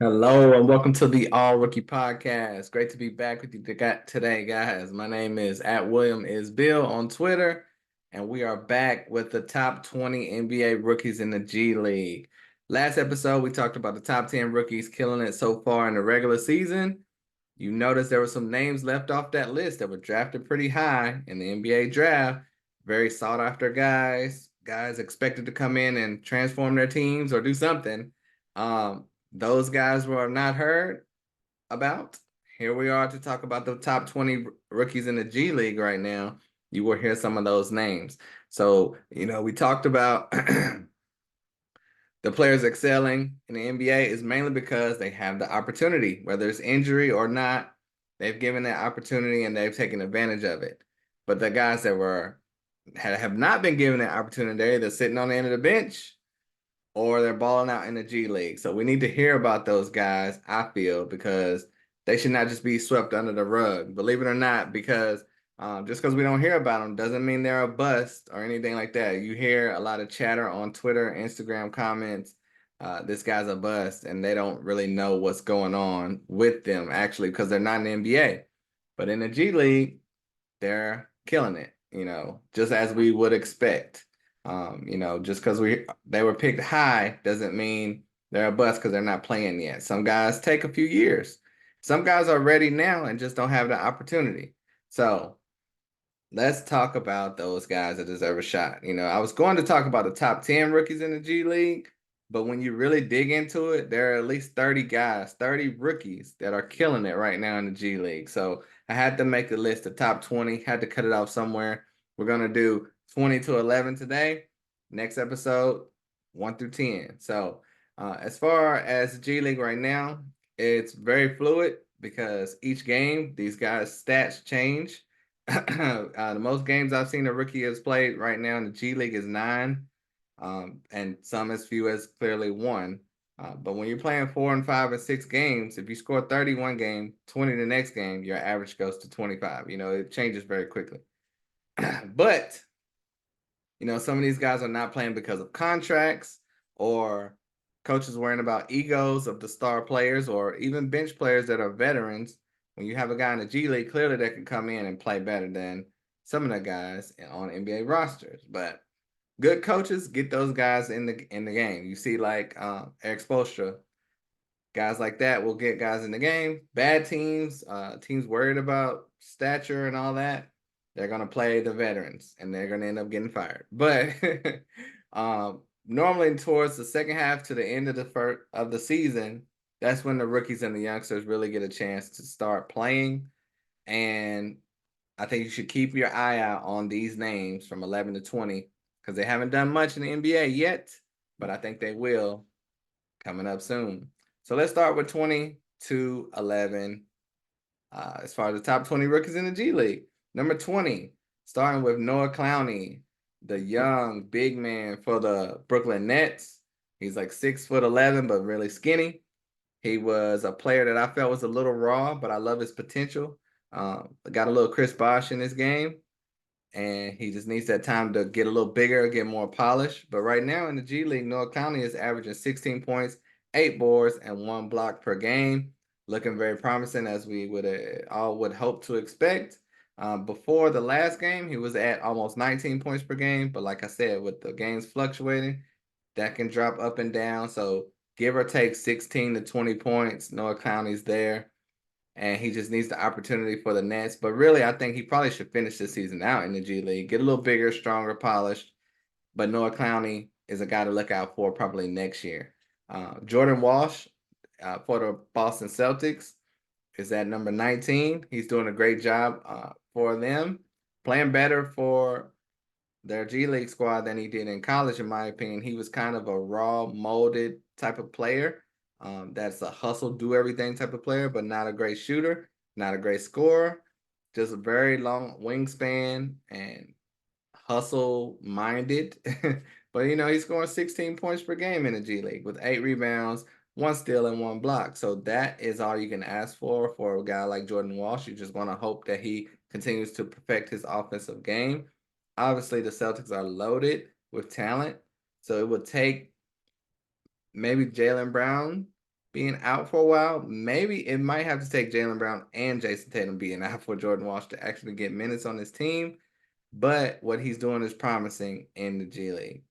Hello and welcome to the All Rookie Podcast. Great to be back with you today, guys. My name is @WilliamIsBill on Twitter, and we are back with the top 20 NBA rookies in the G League. Last episode, we talked about the top 10 rookies killing it so far in the regular season. You notice there were some names left off that list that were drafted pretty high in the NBA draft. Very sought after guys expected to come in and transform their teams or do something. Those guys were not heard about. Here we are to talk about the top 20 rookies in the G League right now. You will hear some of those names. So, we talked about the players excelling in the NBA is mainly because they have the opportunity, whether it's injury or not, they've given that opportunity and they've taken advantage of it. But the guys that have not been given that opportunity, they're either sitting on the end of the bench or they're balling out in the G League. So we need to hear about those guys, I feel, because they should not just be swept under the rug. Believe it or not, because just because we don't hear about them doesn't mean they're a bust or anything like that. You hear a lot of chatter on Twitter, Instagram comments. This guy's a bust, and they don't really know what's going on with them actually because they're not in the NBA. But in the G League, they're killing it, just as we would expect. Just because they were picked high doesn't mean they're a bust because they're not playing yet. Some guys take a few years. Some guys are ready now and just don't have the opportunity. So let's talk about those guys that deserve a shot. I was going to talk about the top 10 rookies in the G League, but when you really dig into it, there are at least 30 guys, 30 rookies that are killing it right now in the G League. So I had to make a list of top 20, had to cut it off somewhere. We're going to do 20 to 11 today. Next episode, 1 through 10. So as far as the G League right now, it's very fluid because each game, these guys' stats change. The most games I've seen a rookie has played right now in the G League is 9, and some as few as clearly 1. But when you're playing 4 and 5 and 6 games, if you score 31 game, 20 the next game, your average goes to 25. It changes very quickly. But some of these guys are not playing because of contracts or coaches worrying about egos of the star players or even bench players that are veterans. When you have a guy in the G League, clearly that can come in and play better than some of the guys on NBA rosters. But good coaches get those guys in the game. You see, like Eric Spoelstra, guys like that will get guys in the game. Bad teams, teams worried about stature and all that, they're gonna play the veterans and they're gonna end up getting fired. But normally towards the second half to the end of the season, that's when the rookies and the youngsters really get a chance to start playing. And I think you should keep your eye out on these names from 11 to 20 because they haven't done much in the NBA yet, but I think they will coming up soon. So let's start with 20 to 11 as far as the top 20 rookies in the G League. Number 20, starting with Noah Clowney, the young big man for the Brooklyn Nets. He's like 6'11", but really skinny. He was a player that I felt was a little raw, but I love his potential. Got a little Chris Bosh in his game, and he just needs that time to get a little bigger, get more polished. But right now in the G League, Noah Clowney is averaging 16 points, 8 boards, and 1 block per game. Looking very promising as we would hope to expect. Before the last game, he was at almost 19 points per game. But like I said, with the games fluctuating, that can drop up and down. So give or take 16 to 20 points, Noah Clowney's there and he just needs the opportunity for the Nets. But really, I think he probably should finish the season out in the G League, get a little bigger, stronger, polished. But Noah Clowney is a guy to look out for probably next year. Jordan Walsh for the Boston Celtics is at number 19. He's doing a great job for them, playing better for their G League squad than he did in college, in my opinion. He was kind of a raw, molded type of player. That's a hustle, do everything type of player, but not a great shooter, not a great scorer, just a very long wingspan and hustle minded. But he's scoring 16 points per game in the G League with 8 rebounds, 1 steal, and 1 block. So that is all you can ask for a guy like Jordan Walsh. You just want to hope that he continues to perfect his offensive game. Obviously, the Celtics are loaded with talent, so it would take maybe Jaylen Brown being out for a while. Maybe it might have to take Jaylen Brown and Jason Tatum being out for Jordan Walsh to actually get minutes on this team. But what he's doing is promising in the G League.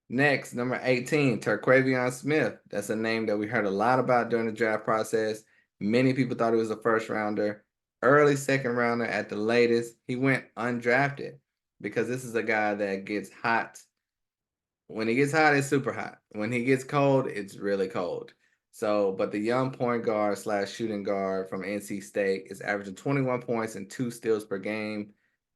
Next, number 18, Terquavion Smith. That's a name that we heard a lot about during the draft process. Many people thought he was a first rounder, early second rounder at the latest. He went undrafted because this is a guy that gets hot. When he gets hot, it's super hot. When he gets cold, it's really cold. So, but the young point guard / shooting guard from NC State is averaging 21 points and 2 steals per game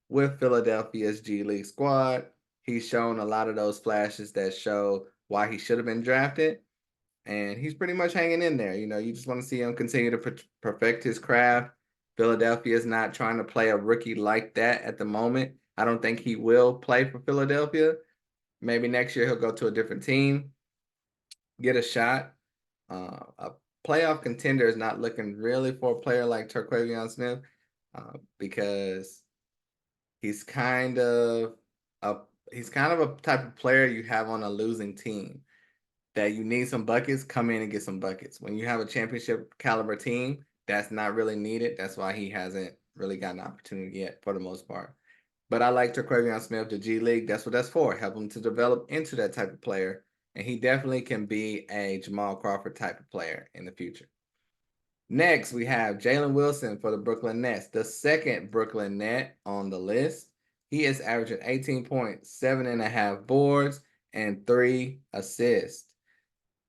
with Philadelphia's G League squad. He's shown a lot of those flashes that show why he should have been drafted. And he's pretty much hanging in there. You know, you just want to see him continue to perfect his craft. Philadelphia is not trying to play a rookie like that at the moment. I don't think he will play for Philadelphia. Maybe next year he'll go to a different team, get a shot. A playoff contender is not looking really for a player like Terquavion Smith because he's kind of a type of player you have on a losing team that you need some buckets, come in and get some buckets. When you have a championship caliber team, that's not really needed. That's why he hasn't really gotten an opportunity yet for the most part. But I like Terquavion Smith, the G League. That's what that's for. Help him to develop into that type of player. And he definitely can be a Jamal Crawford type of player in the future. Next, we have Jalen Wilson for the Brooklyn Nets, the second Brooklyn Net on the list. He is averaging 18 points, 7.5 boards, and 3 assists.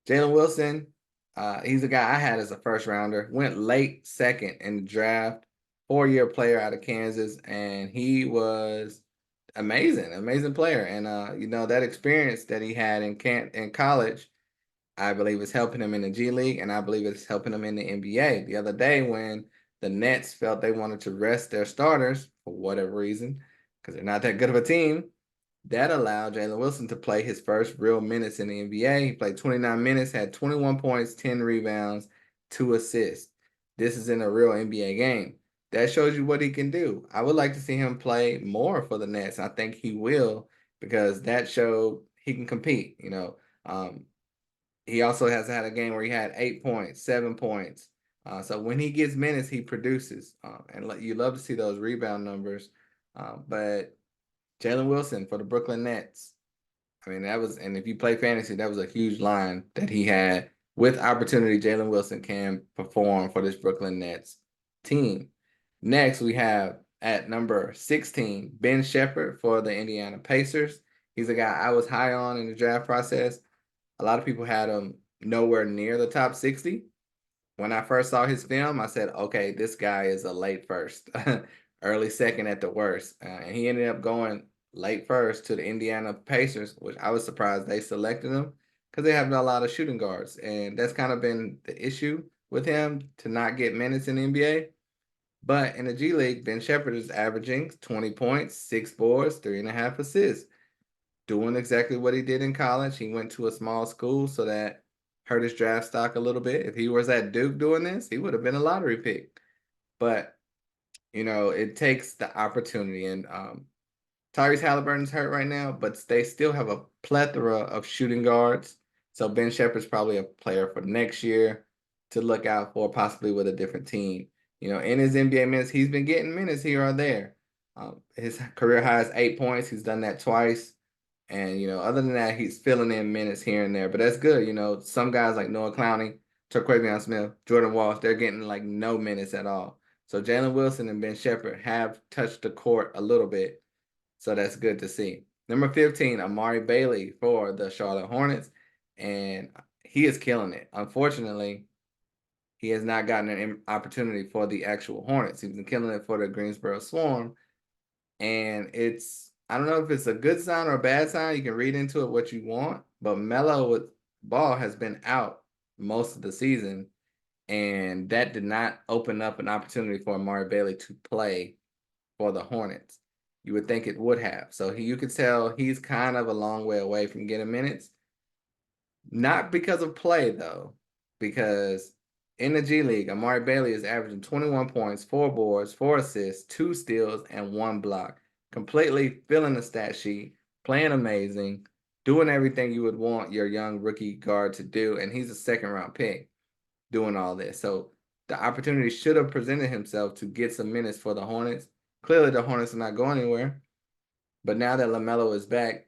Jalen Wilson, he's a guy I had as a first rounder, went late second in the draft, 4-year player out of Kansas, and he was amazing player. And you know, that experience that he had in college, I believe is helping him in the G League, and I believe it's helping him in the NBA. The other day when the Nets felt they wanted to rest their starters for whatever reason, because they're not that good of a team, that allowed Jalen Wilson to play his first real minutes in the NBA. He played 29 minutes, had 21 points, 10 rebounds, 2 assists. This is in a real NBA game. That shows you what he can do. I would like to see him play more for the Nets. I think he will because that showed he can compete. You know, he also has had a game where he had 8 points, 7 points. So when he gets minutes, he produces. And you love to see those rebound numbers. But Jalen Wilson for the Brooklyn Nets. I mean, and if you play fantasy, that was a huge line that he had. With opportunity, Jalen Wilson can perform for this Brooklyn Nets team. Next, we have at number 16, Ben Sheppard for the Indiana Pacers. He's a guy I was high on in the draft process. A lot of people had him nowhere near the top 60. When I first saw his film, I said, okay, this guy is a late first, early second at the worst. And he ended up going late first to the Indiana Pacers, which I was surprised they selected him because they have a lot of shooting guards. And that's kind of been the issue with him to not get minutes in the NBA. But in the G League, Ben Sheppard is averaging 20 points, 6 boards, 3.5 assists, doing exactly what he did in college. He went to a small school, so that hurt his draft stock a little bit. If he was at Duke doing this, he would have been a lottery pick. But, you know, it takes the opportunity. And Tyrese Halliburton's hurt right now, but they still have a plethora of shooting guards. So Ben Sheppard's probably a player for next year to look out for, possibly with a different team. You know, in his NBA minutes, he's been getting minutes here or there. His career high is 8 points. He's done that twice. And, you know, other than that, he's filling in minutes here and there. But that's good. You know, some guys like Noah Clowney, Terquavion Smith, Jordan Walsh, they're getting like no minutes at all. So Jalen Wilson and Ben Sheppard have touched the court a little bit. So that's good to see. Number 15, Amari Bailey for the Charlotte Hornets. And he is killing it. Unfortunately, he has not gotten an opportunity for the actual Hornets. He's been killing it for the Greensboro Swarm. And I don't know if it's a good sign or a bad sign. You can read into it what you want. But Melo Ball has been out most of the season. And that did not open up an opportunity for Amari Bailey to play for the Hornets. You would think it would have. So you could tell he's kind of a long way away from getting minutes. Not because of play, though, because in the G League, Amari Bailey is averaging 21 points, 4 boards, 4 assists, 2 steals, and 1 block. Completely filling the stat sheet, playing amazing, doing everything you would want your young rookie guard to do, and he's a second-round pick. doing all this. So the opportunity should have presented himself to get some minutes for the Hornets. Clearly, the Hornets are not going anywhere. But now that LaMelo is back,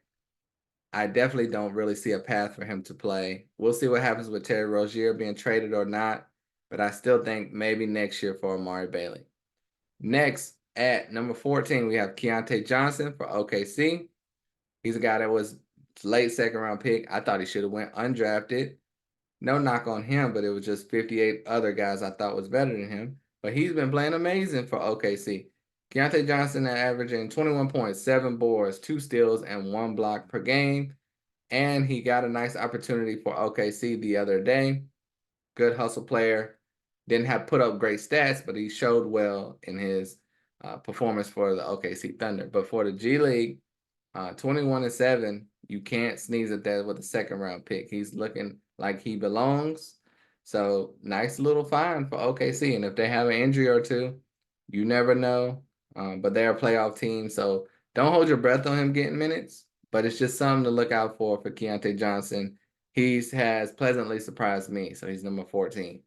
I definitely don't really see a path for him to play. We'll see what happens with Terry Rozier being traded or not, but I still think maybe next year for Amari Bailey. Next, at number 14, we have Keontae Johnson for OKC. He's a guy that was late second-round pick. I thought he should have went undrafted. No knock on him, but it was just 58 other guys I thought was better than him. But he's been playing amazing for OKC. Keontae Johnson averaging 21 points, 7 boards, 2 steals, and 1 block per game. And he got a nice opportunity for OKC the other day. Good hustle player. Didn't have put up great stats, but he showed well in his performance for the OKC Thunder. But for the G League, 21-7, you can't sneeze at that with a second-round pick. He's looking like he belongs. So nice little find for OKC. And if they have an injury or two, you never know. But they're a playoff team, so don't hold your breath on him getting minutes. But it's just something to look out for Keontae Johnson. He has pleasantly surprised me, so he's number 14.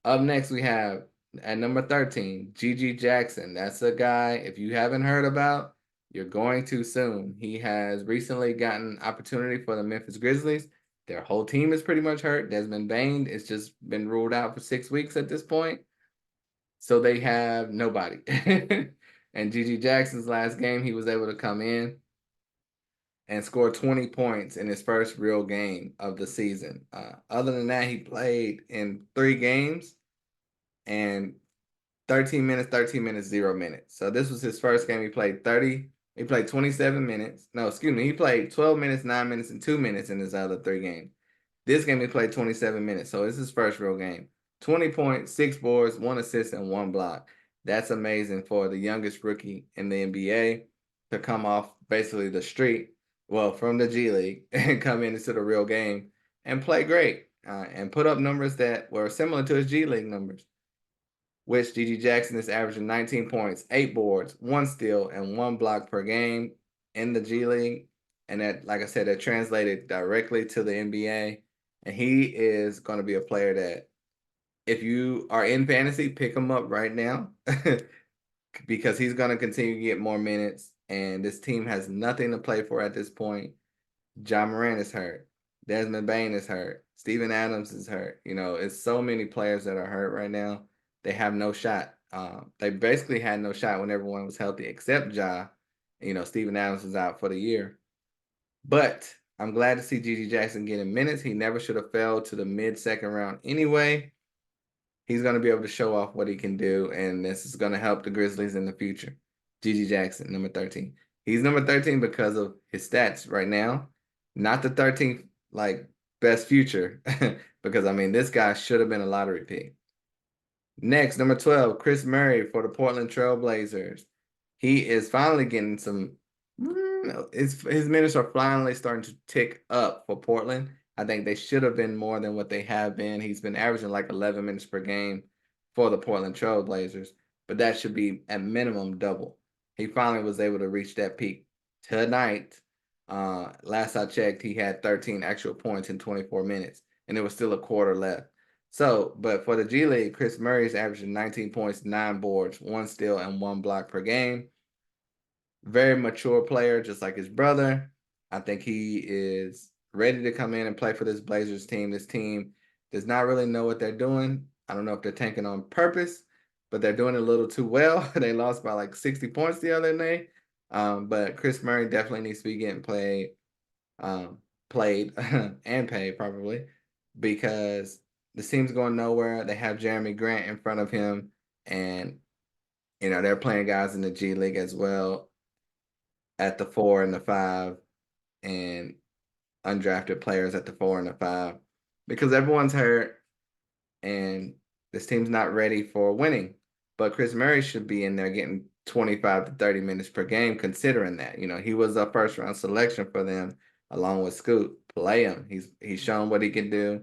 Up next, we have at number 13, GG Jackson. That's a guy, if you haven't heard about, you're going to soon. He has recently gotten opportunity for the Memphis Grizzlies. Their whole team is pretty much hurt. Desmond Bane has just been ruled out for 6 weeks at this point. So they have nobody. And GG Jackson's last game, he was able to come in and score 20 points in his first real game of the season. Other than that, he played in 3 games and 13 minutes, 0 minutes. So this was his first game. He played 27 minutes. No, excuse me. He played 12 minutes, 9 minutes, and 2 minutes in his other 3 games. This game he played 27 minutes. So it's his first real game. 20 points, 6 boards, 1 assist, and 1 block. That's amazing for the youngest rookie in the NBA to come off basically the street, well, from the G League, and come into the real game and play great and put up numbers that were similar to his G League numbers, which GG Jackson is averaging 19 points, 8 boards, 1 steal, and 1 block per game in the G League. And that, like I said, that translated directly to the NBA. And he is going to be a player that, if you are in fantasy, pick him up right now because he's going to continue to get more minutes. And this team has nothing to play for at this point. Ja Morant is hurt. Desmond Bane is hurt. Steven Adams is hurt. You know, it's so many players that are hurt right now. They have no shot. They basically had no shot when everyone was healthy except Ja. You know, Steven Adams was out for the year. But I'm glad to see GG Jackson getting minutes. He never should have fell to the mid-second round anyway. He's going to be able to show off what he can do, and this is going to help the Grizzlies in the future. GG Jackson, number 13. He's number 13 because of his stats right now, not the 13th like best future, because I mean this guy should have been a lottery pick. Next, number 12, Chris Murray for the Portland Trail Blazers. He is finally getting some. His minutes are finally starting to tick up for Portland. I think they should have been more than what they have been. He's been averaging like 11 minutes per game for the Portland Trail Blazers, but that should be at minimum double. He finally was able to reach that peak tonight. Last I checked, he had 13 actual points in 24 minutes, and there was still a quarter left. So, but for the G League, Chris Murray is averaging 19 points, 9 boards, 1 steal, and 1 block per game. Very mature player, just like his brother. I think he is ready to come in and play for this Blazers team. This team does not really know what they're doing. I don't know if they're tanking on purpose, but they're doing it a little too well. They lost by like 60 points the other day. But Chris Murray definitely needs to be getting played and paid probably, because the team's going nowhere. They have Jeremy Grant in front of him, and you know they're playing guys in the G League as well at the 4 and the 5, and undrafted players at the 4 and the 5, because everyone's hurt and this team's not ready for winning. But Chris Murray should be in there getting 25 to 30 minutes per game, considering that. You know, he was a first round selection for them along with Scoot. Play him. He's shown what he can do.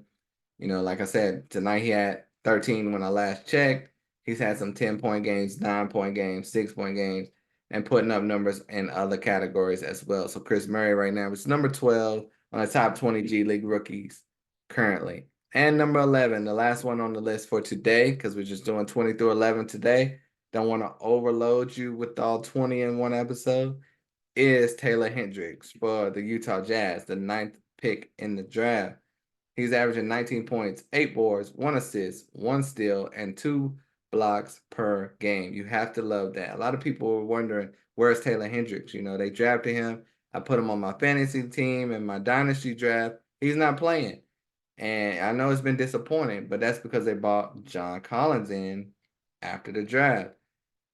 You know, like I said, tonight he had 13 when I last checked. He's had some 10-point games, 9-point games, 6-point games, and putting up numbers in other categories as well. So Chris Murray right now is number 12 on the top 20 G League rookies currently. And number 11, the last one on the list for today, because we're just doing 20 through 11 today. Don't want to overload you with all 20 in one episode, is Taylor Hendricks for the Utah Jazz, the 9th pick in the draft. He's averaging 19 points, 8 boards, 1 assist, 1 steal, and 2 blocks per game. You have to love that. A lot of people were wondering, where's Taylor Hendricks? You know, they drafted him. I put him on my fantasy team and my dynasty draft. He's not playing. And I know it's been disappointing, but that's because they bought John Collins in after the draft.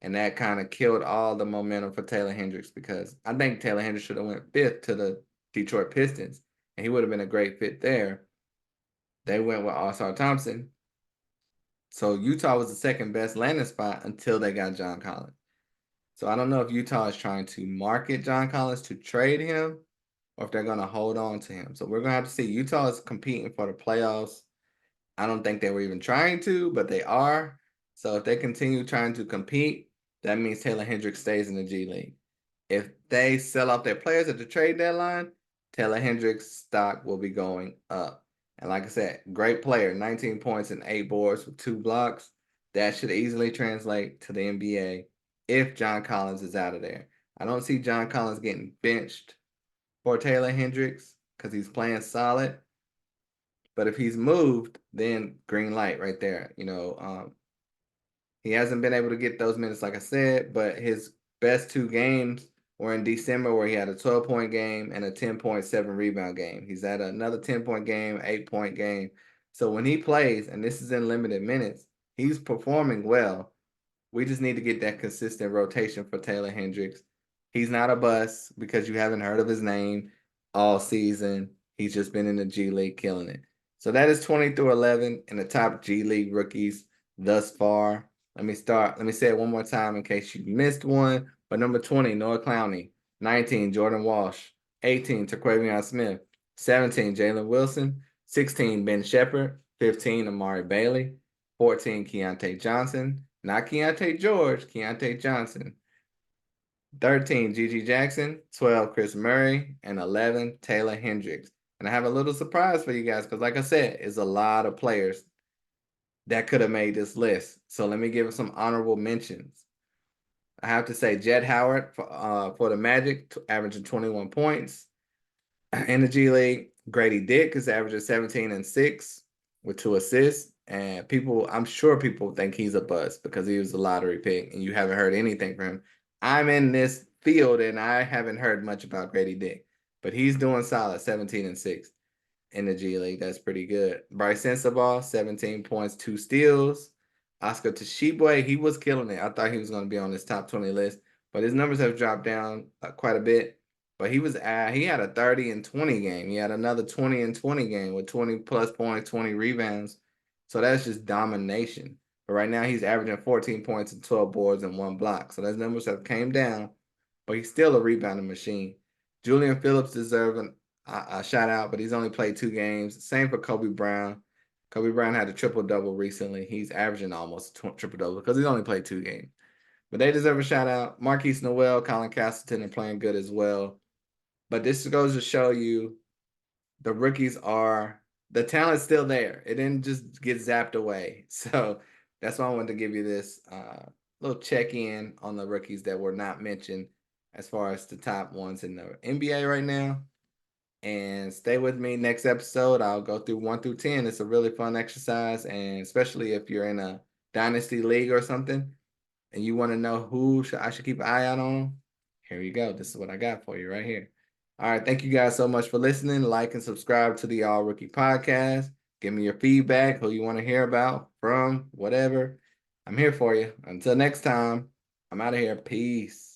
And that kind of killed all the momentum for Taylor Hendricks, because I think Taylor Hendricks should have went 5th to the Detroit Pistons, and he would have been a great fit there. They went with Ausar Thompson. So Utah was the second best landing spot until they got John Collins. So I don't know if Utah is trying to market John Collins to trade him, or if they're going to hold on to him. So we're going to have to see. Utah is competing for the playoffs. I don't think they were even trying to, but they are. So if they continue trying to compete, that means Taylor Hendricks stays in the G League. If they sell off their players at the trade deadline, Taylor Hendricks' stock will be going up. And like I said, great player, 19 points and 8 boards with 2 blocks. That should easily translate to the NBA if John Collins is out of there. I don't see John Collins getting benched for Taylor Hendricks because he's playing solid. But if he's moved, then green light right there. He hasn't been able to get those minutes, like I said, but his best 2 games were in December, where he had a 12-point game and a 10.7 rebound game. He's had another 10-point game, 8-point game. So when he plays, and this is in limited minutes, he's performing well. We just need to get that consistent rotation for Taylor Hendricks. He's not a bust because you haven't heard of his name all season. He's just been in the G League killing it. So that is 20 through 11 in the top G League rookies thus far. Let me say it one more time in case you missed one. But number 20, Noah Clowney. 19, Jordan Walsh. 18, Terquavion Smith. 17, Jalen Wilson. 16, Ben Shepherd. 15, Amari Bailey. 14, Keontae Johnson. Not Keontae George, Keontae Johnson. 13, Gigi Jackson. 12, Chris Murray. And 11, Taylor Hendricks. And I have a little surprise for you guys, because like I said, it's a lot of players that could have made this list. So let me give some honorable mentions. I have to say Jett Howard for the Magic, averaging 21 points in the G League. Grady Dick is averaging 17 and 6 with 2 assists. And I'm sure people think he's a bust because he was a lottery pick and you haven't heard anything from him. I'm in this field and I haven't heard much about Grady Dick, but he's doing solid, 17 and 6 in the G League. That's pretty good. Bryce Sensabaugh, 17 points, 2 steals. Oscar Tshiebwe, he was killing it. I thought he was going to be on this top 20 list, but his numbers have dropped down quite a bit. But he had a 30 and 20 game. He had another 20 and 20 game with 20 plus points, 20 rebounds. So that's just domination. But right now he's averaging 14 points and 12 boards and 1 block. So those numbers have came down, but he's still a rebounding machine. Julian Phillips deserves a shout out, but he's only played 2 games. Same for Kobe Brown. Kobe Brown had a triple-double recently. He's averaging almost triple-double because he's only played 2 games. But they deserve a shout out. Marquise Noel, Colin Castleton are playing good as well. But this goes to show you the rookies the talent's still there. It didn't just get zapped away. So that's why I wanted to give you this little check-in on the rookies that were not mentioned as far as the top ones in the NBA right now. And stay with me next episode. I'll go through 1 through 10. It's a really fun exercise, and especially if you're in a dynasty league or something and you want to know who I should keep an eye out on, here you go. This is what I got for you right here. All right. Thank you guys so much for listening. Like and subscribe to the All Rookie Podcast. Give me your feedback, who you want to hear about, from, whatever. I'm here for you. Until next time, I'm out of here. Peace.